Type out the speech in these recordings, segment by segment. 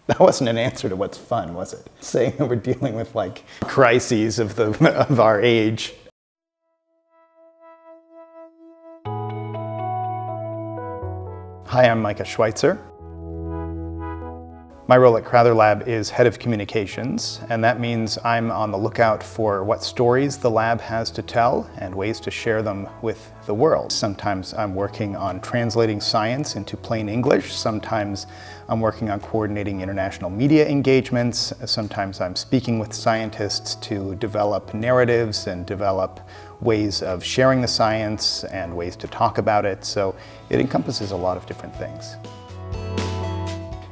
That wasn't an answer to what's fun, was it? Saying that we're dealing with like crises of our age. Hi, I'm Micah Schweizer. My role at Crowther Lab is head of communications, and that means I'm on the lookout for what stories the lab has to tell and ways to share them with the world. Sometimes I'm working on translating science into plain English. Sometimes I'm working on coordinating international media engagements. Sometimes I'm speaking with scientists to develop narratives and develop ways of sharing the science and ways to talk about it. So it encompasses a lot of different things.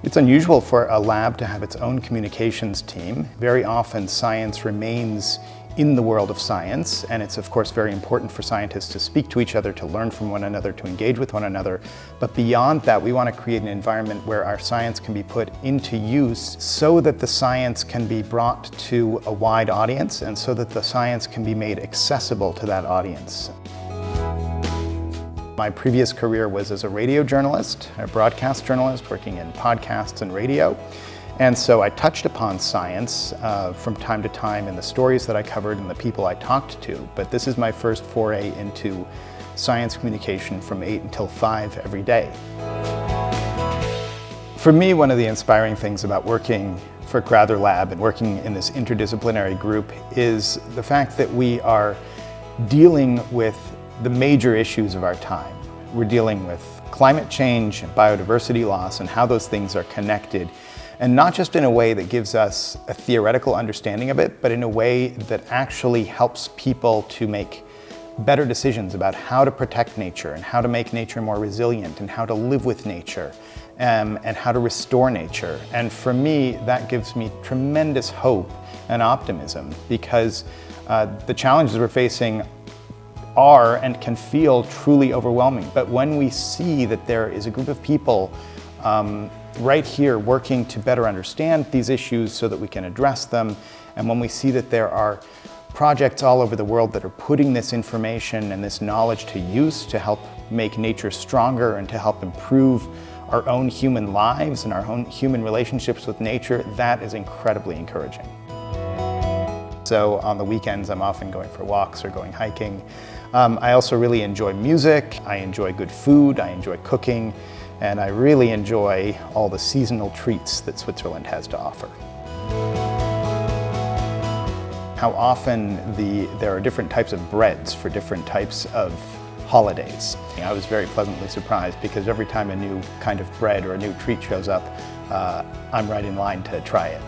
It's unusual for a lab to have its own communications team. Very often science remains in the world of science, and it's of course very important for scientists to speak to each other, to learn from one another, to engage with one another. But beyond that, we want to create an environment where our science can be put into use so that the science can be brought to a wide audience and so that the science can be made accessible to that audience. My previous career was as a radio journalist, a broadcast journalist, working in podcasts and radio. And so I touched upon science from time to time in the stories that I covered and the people I talked to. But this is my first foray into science communication from 8 until 5 every day. For me, one of the inspiring things about working for Crowther Lab and working in this interdisciplinary group is the fact that we are dealing with the major issues of our time. We're dealing with climate change and biodiversity loss and how those things are connected. And not just in a way that gives us a theoretical understanding of it, but in a way that actually helps people to make better decisions about how to protect nature and how to make nature more resilient and how to live with nature and how to restore nature. And for me, that gives me tremendous hope and optimism because the challenges we're facing are and can feel truly overwhelming. But when we see that there is a group of people right here working to better understand these issues so that we can address them, and when we see that there are projects all over the world that are putting this information and this knowledge to use to help make nature stronger and to help improve our own human lives and our own human relationships with nature, that is incredibly encouraging. So on the weekends, I'm often going for walks or going hiking. I also really enjoy music, I enjoy good food, I enjoy cooking, and I really enjoy all the seasonal treats that Switzerland has to offer. How often there are different types of breads for different types of holidays. I was very pleasantly surprised because every time a new kind of bread or a new treat shows up, I'm right in line to try it.